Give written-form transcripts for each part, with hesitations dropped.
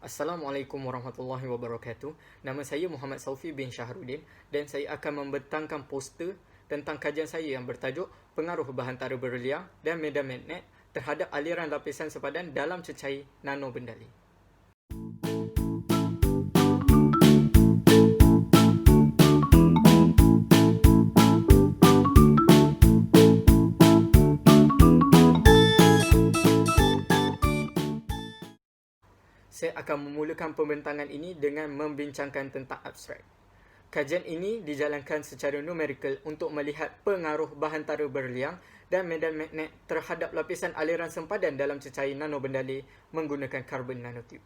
Assalamualaikum warahmatullahi wabarakatuh. Nama saya Muhammad Saufi bin Shahruddin dan saya akan membentangkan poster tentang kajian saya yang bertajuk Pengaruh Bahan Tara Berlian dan Medan Magnet terhadap aliran lapisan sepadan dalam cecair nano bendali. Saya akan memulakan pembentangan ini dengan membincangkan tentang abstrak. Kajian ini dijalankan secara numerikal untuk melihat pengaruh bahan tara berlian dan medan magnet terhadap lapisan aliran sempadan dalam cecair nano bendali menggunakan karbon nanotube.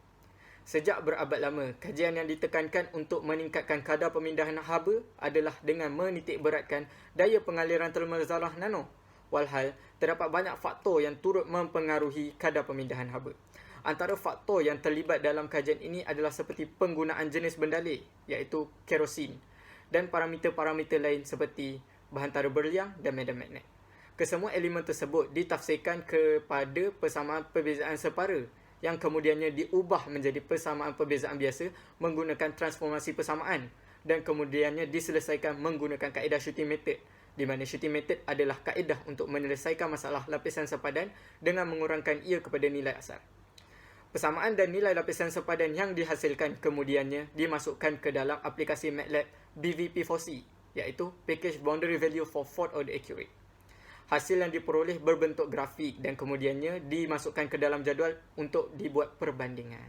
Sejak berabad lama, kajian yang ditekankan untuk meningkatkan kadar pemindahan haba adalah dengan menitikberatkan daya pengaliran termal zarah nano. Walhal, terdapat banyak faktor yang turut mempengaruhi kadar pemindahan haba. Antara faktor yang terlibat dalam kajian ini adalah seperti penggunaan jenis bendali, iaitu kerosin, dan parameter-parameter lain seperti bahan tara berlian dan medan magnet. Kesemua elemen tersebut ditafsirkan kepada persamaan perbezaan separa yang kemudiannya diubah menjadi persamaan perbezaan biasa menggunakan transformasi persamaan dan kemudiannya diselesaikan menggunakan kaedah shooting method, di mana shooting method adalah kaedah untuk menyelesaikan masalah lapisan sepadan dengan mengurangkan ia kepada nilai asal. Persamaan dan nilai lapisan sepadan yang dihasilkan kemudiannya dimasukkan ke dalam aplikasi MATLAB BVP4C, iaitu Package Boundary Value for Fourth Order Accurate. Hasil yang diperoleh berbentuk grafik dan kemudiannya dimasukkan ke dalam jadual untuk dibuat perbandingan.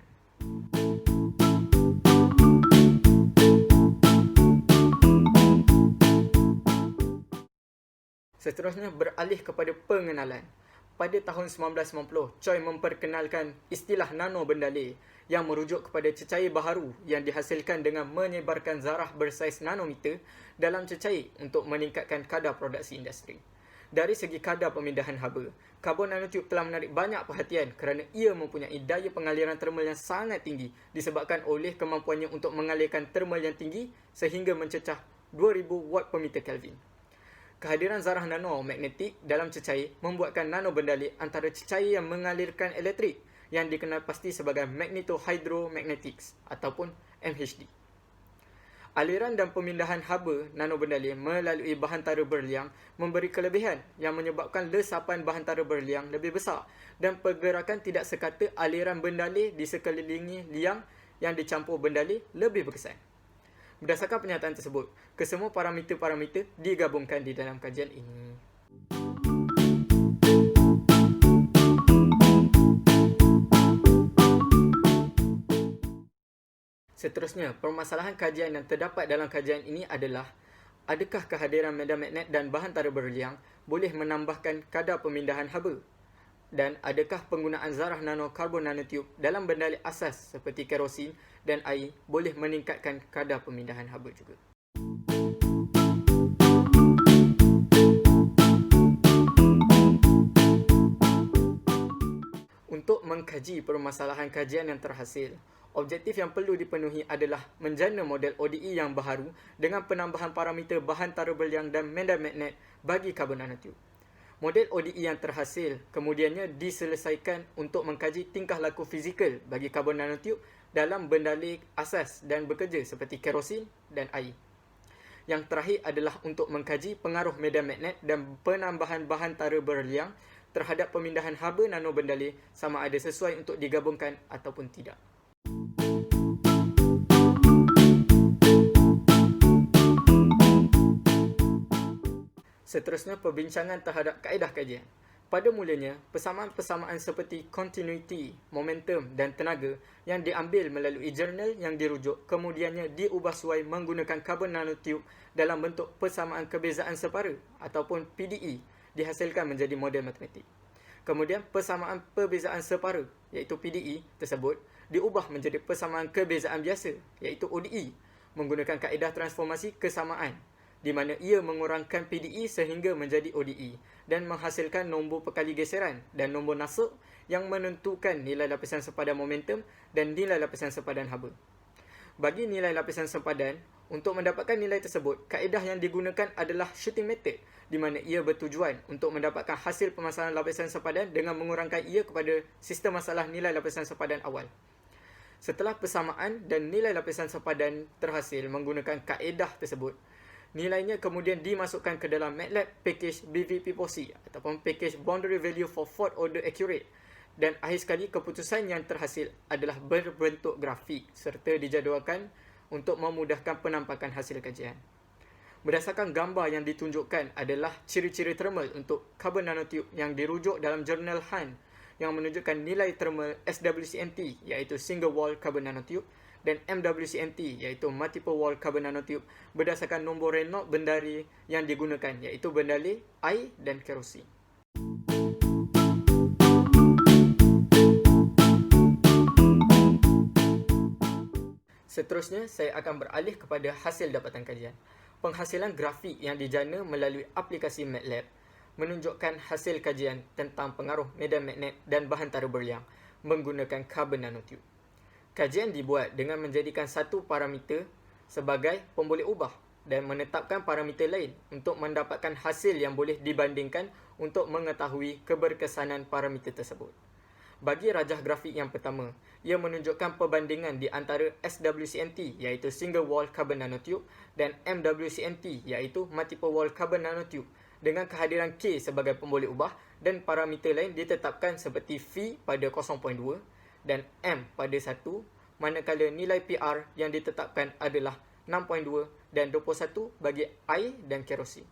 Seterusnya beralih kepada pengenalan. Pada tahun 1990, Choi memperkenalkan istilah nano bendali yang merujuk kepada cecair baharu yang dihasilkan dengan menyebarkan zarah bersaiz nanometer dalam cecair untuk meningkatkan kadar produksi industri. Dari segi kadar pemindahan haba, karbon nanotube telah menarik banyak perhatian kerana ia mempunyai daya pengaliran termal yang sangat tinggi disebabkan oleh kemampuannya untuk mengalirkan termal yang tinggi sehingga mencecah 2000 watt per meter Kelvin. Kehadiran zarah nanomagnetik dalam cecair membuatkan nano bendali antara cecair yang mengalirkan elektrik yang dikenal pasti sebagai magnetohydromagnetics ataupun MHD. Aliran dan pemindahan haba nano bendali melalui bahan tara berlian memberi kelebihan yang menyebabkan lesapan bahan tara berlian lebih besar dan pergerakan tidak sekata aliran bendali di sekelilingi liang yang dicampur bendali lebih berkesan. Berdasarkan pernyataan tersebut, kesemua parameter-parameter digabungkan di dalam kajian ini. Seterusnya, permasalahan kajian yang terdapat dalam kajian ini adalah adakah kehadiran medan magnet dan bahan tara berlian boleh menambahkan kadar pemindahan haba? Dan adakah penggunaan zarah karbon nanotube dalam bendali asas seperti kerosin dan air boleh meningkatkan kadar pemindahan haba juga? Untuk mengkaji permasalahan kajian yang terhasil, objektif yang perlu dipenuhi adalah menjana model ODE yang baharu dengan penambahan parameter bahan tara berlian dan medan magnet bagi karbon nanotube. Model ODE yang terhasil kemudiannya diselesaikan untuk mengkaji tingkah laku fizikal bagi karbon nanotube dalam bendali asas dan bekerja seperti kerosin dan air. Yang terakhir adalah untuk mengkaji pengaruh medan magnet dan penambahan bahan tara berlian terhadap pemindahan haba nano bendali sama ada sesuai untuk digabungkan ataupun tidak. Seterusnya, perbincangan terhadap kaedah kajian. Pada mulanya, persamaan-persamaan seperti continuity, momentum dan tenaga yang diambil melalui jurnal yang dirujuk kemudiannya diubah suai menggunakan karbon nanotube dalam bentuk persamaan kebezaan separa ataupun PDE dihasilkan menjadi model matematik. Kemudian, persamaan perbezaan separa iaitu PDE tersebut diubah menjadi persamaan kebezaan biasa iaitu ODE menggunakan kaedah transformasi kesamaan di mana ia mengurangkan PDE sehingga menjadi ODE dan menghasilkan nombor perkali geseran dan nombor nasuk yang menentukan nilai lapisan sepadan momentum dan nilai lapisan sepadan haba. Bagi nilai lapisan sepadan, untuk mendapatkan nilai tersebut, kaedah yang digunakan adalah shooting method di mana ia bertujuan untuk mendapatkan hasil permasalahan lapisan sepadan dengan mengurangkan ia kepada sistem masalah nilai lapisan sepadan awal. Setelah persamaan dan nilai lapisan sepadan terhasil menggunakan kaedah tersebut, nilainya kemudian dimasukkan ke dalam MATLAB package BVP-POSI ataupun package Boundary Value for Fourth Order Accurate, dan akhir sekali keputusan yang terhasil adalah berbentuk grafik serta dijadualkan untuk memudahkan penampakan hasil kajian. Berdasarkan gambar yang ditunjukkan adalah ciri-ciri thermal untuk carbon nanotube yang dirujuk dalam jurnal Han yang menunjukkan nilai thermal SWCNT iaitu single wall carbon nanotube dan MWCNT iaitu multiple wall carbon nanotube berdasarkan nombor Reynolds bendari yang digunakan iaitu bendali air dan kerosin. Seterusnya, saya akan beralih kepada hasil dapatan kajian. Penghasilan grafik yang dijana melalui aplikasi MATLAB menunjukkan hasil kajian tentang pengaruh medan magnet dan bahantara berliang menggunakan carbon nanotube. Kajian dibuat dengan menjadikan satu parameter sebagai pemboleh ubah dan menetapkan parameter lain untuk mendapatkan hasil yang boleh dibandingkan untuk mengetahui keberkesanan parameter tersebut. Bagi rajah grafik yang pertama, ia menunjukkan perbandingan di antara SWCNT iaitu single wall carbon nanotube dan MWCNT iaitu multiple wall carbon nanotube dengan kehadiran K sebagai pemboleh ubah dan parameter lain ditetapkan seperti V pada 0.2 dan M pada 1, manakala nilai PR yang ditetapkan adalah 6.2 dan 21 bagi air dan kerosin.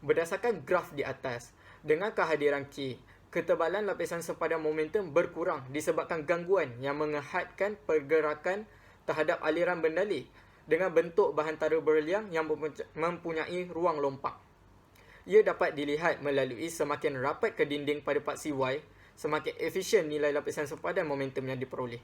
Berdasarkan graf di atas, dengan kehadiran K, ketebalan lapisan sepadan momentum berkurang disebabkan gangguan yang menghadkan pergerakan terhadap aliran bendali dengan bentuk bahantara berliang yang mempunyai ruang lompak. Ia dapat dilihat melalui semakin rapat ke dinding pada paksi Y, semakin efisien nilai lapisan sepadan momentum yang diperoleh.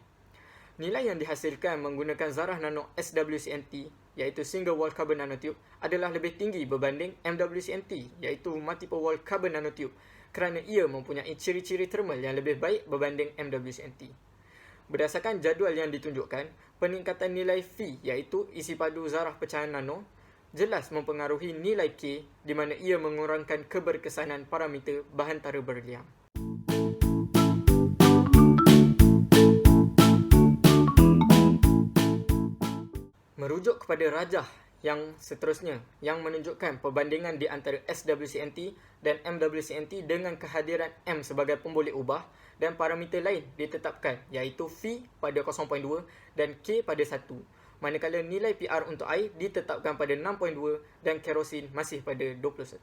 Nilai yang dihasilkan menggunakan zarah nano SWCNT iaitu single wall carbon nanotube adalah lebih tinggi berbanding MWCNT iaitu multiple wall carbon nanotube kerana ia mempunyai ciri-ciri thermal yang lebih baik berbanding MWCNT. Berdasarkan jadual yang ditunjukkan, peningkatan nilai V iaitu isi padu zarah pecahan nano jelas mempengaruhi nilai K di mana ia mengurangkan keberkesanan parameter bahantara berliang. Merujuk kepada rajah yang seterusnya yang menunjukkan perbandingan di antara SWCNT dan MWCNT dengan kehadiran M sebagai pemboleh ubah dan parameter lain ditetapkan iaitu V pada 0.2 dan K pada 1, manakala nilai PR untuk air ditetapkan pada 6.2 dan kerosin masih pada 21.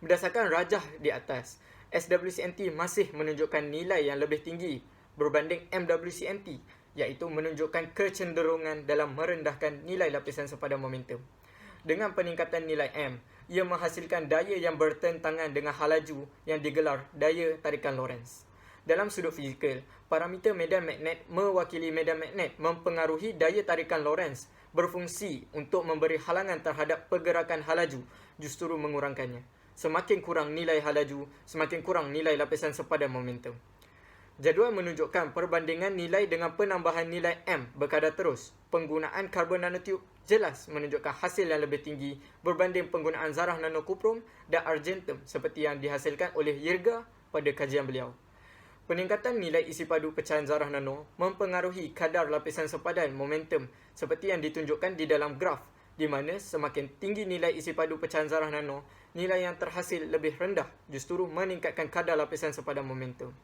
Berdasarkan rajah di atas, SWCNT masih menunjukkan nilai yang lebih tinggi berbanding MWCNT iaitu menunjukkan kecenderungan dalam merendahkan nilai lapisan sepadan momentum. Dengan peningkatan nilai M, ia menghasilkan daya yang bertentangan dengan hal laju yang digelar daya tarikan Lorentz. Dalam sudut fizikal, parameter medan magnet mewakili medan magnet mempengaruhi daya tarikan Lorentz berfungsi untuk memberi halangan terhadap pergerakan hal laju, justru mengurangkannya. Semakin kurang nilai hal laju, semakin kurang nilai lapisan sepadan momentum. Jadual menunjukkan perbandingan nilai dengan penambahan nilai M berkadar terus. Penggunaan karbon nanotube jelas menunjukkan hasil yang lebih tinggi berbanding penggunaan zarah nanokuprum dan argentum seperti yang dihasilkan oleh Yerga pada kajian beliau. Peningkatan nilai isi padu pecahan zarah nano mempengaruhi kadar lapisan sepadan momentum seperti yang ditunjukkan di dalam graf, di mana semakin tinggi nilai isi padu pecahan zarah nano, nilai yang terhasil lebih rendah justru meningkatkan kadar lapisan sepadan momentum.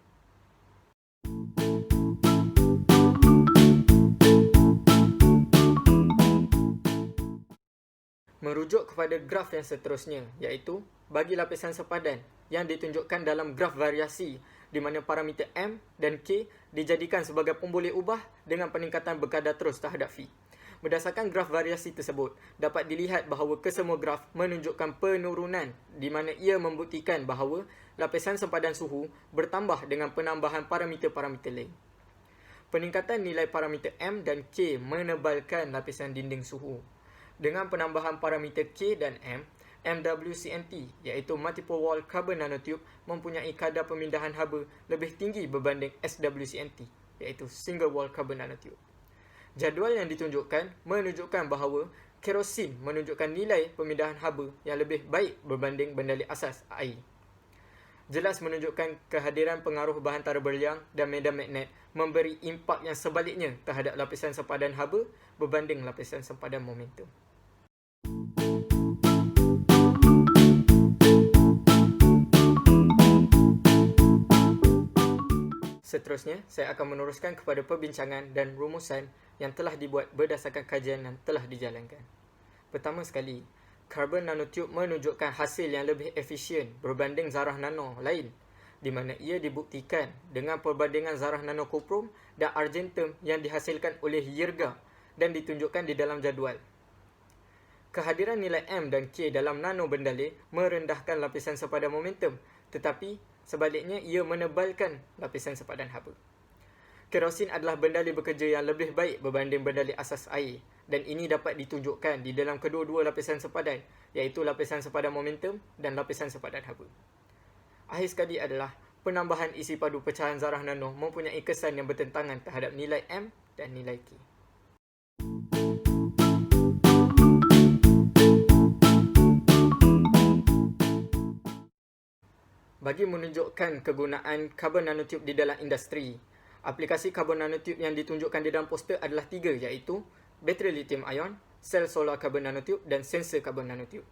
Merujuk kepada graf yang seterusnya, iaitu bagi lapisan sepadan yang ditunjukkan dalam graf variasi di mana parameter M dan K dijadikan sebagai pemboleh ubah dengan peningkatan berkadar terus terhadap V. Berdasarkan graf variasi tersebut, dapat dilihat bahawa kesemua graf menunjukkan penurunan di mana ia membuktikan bahawa lapisan sempadan suhu bertambah dengan penambahan parameter-parameter lain. Peningkatan nilai parameter M dan K menebalkan lapisan dinding suhu. Dengan penambahan parameter K dan M, MWCNT iaitu multiple wall carbon nanotube mempunyai kadar pemindahan haba lebih tinggi berbanding SWCNT iaitu single wall carbon nanotube. Jadual yang ditunjukkan menunjukkan bahawa kerosin menunjukkan nilai pemindahan haba yang lebih baik berbanding bendali asas air. jelas menunjukkan kehadiran pengaruh bahantara berliang dan medan magnet memberi impak yang sebaliknya terhadap lapisan sempadan haba berbanding lapisan sempadan momentum. Seterusnya, saya akan meneruskan kepada perbincangan dan rumusan yang telah dibuat berdasarkan kajian yang telah dijalankan. Pertama sekali, karbon nanotube menunjukkan hasil yang lebih efisien berbanding zarah nano lain, di mana ia dibuktikan dengan perbandingan zarah nano koprom dan argentum yang dihasilkan oleh Yerga dan ditunjukkan di dalam jadual. Kehadiran nilai M dan K dalam nano bendaleh merendahkan lapisan sempadan momentum, tetapi sebaliknya ia menebalkan lapisan sempadan haba. Kerosin adalah bendaleh bekerja yang lebih baik berbanding bendaleh asas air, dan ini dapat ditunjukkan di dalam kedua-dua lapisan sempadan, iaitu lapisan sempadan momentum dan lapisan sempadan haba. Akhir sekali adalah penambahan isi padu pecahan zarah nano mempunyai kesan yang bertentangan terhadap nilai M dan nilai K. Bagi menunjukkan kegunaan karbon nanotube di dalam industri, aplikasi karbon nanotube yang ditunjukkan di dalam poster adalah 3, iaitu bateri lithium ion, sel solar karbon nanotube dan sensor karbon nanotube.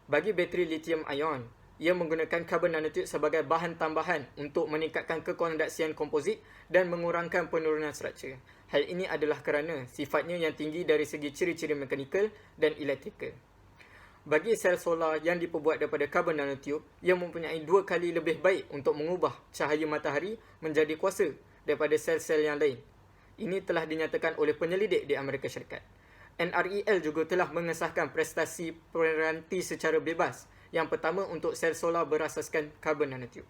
Bagi bateri lithium ion, ia menggunakan karbon nanotube sebagai bahan tambahan untuk meningkatkan kekondaksian komposit dan mengurangkan penurunan struktur. Hal ini adalah kerana sifatnya yang tinggi dari segi ciri-ciri mekanikal dan elektrikal. Bagi sel solar yang diperbuat daripada karbon nanotube, ia mempunyai 2 kali lebih baik untuk mengubah cahaya matahari menjadi kuasa daripada sel-sel yang lain. Ini telah dinyatakan oleh penyelidik di Amerika Syarikat. NREL juga telah mengesahkan prestasi peranti secara bebas yang pertama untuk sel solar berasaskan karbon nanotube.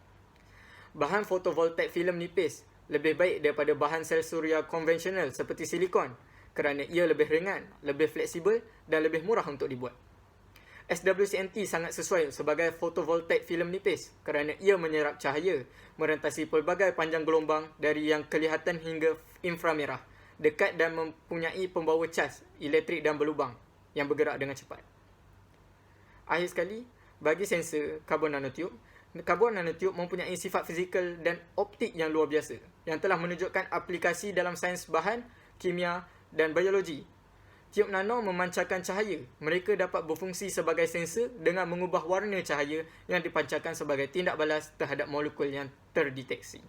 Bahan fotovoltaik filem nipis lebih baik daripada bahan sel suria konvensional seperti silikon kerana ia lebih ringan, lebih fleksibel dan lebih murah untuk dibuat. SWCNT sangat sesuai sebagai fotovoltaik filem nipis kerana ia menyerap cahaya merentasi pelbagai panjang gelombang dari yang kelihatan hingga inframerah, dekat dan mempunyai pembawa cas elektrik dan berlubang yang bergerak dengan cepat. Akhir sekali, bagi sensor karbon nanotube mempunyai sifat fizikal dan optik yang luar biasa yang telah menunjukkan aplikasi dalam sains bahan, kimia dan biologi. Tiup nano memancarkan cahaya. Mereka dapat berfungsi sebagai sensor dengan mengubah warna cahaya yang dipancarkan sebagai tindak balas terhadap molekul yang terdeteksi.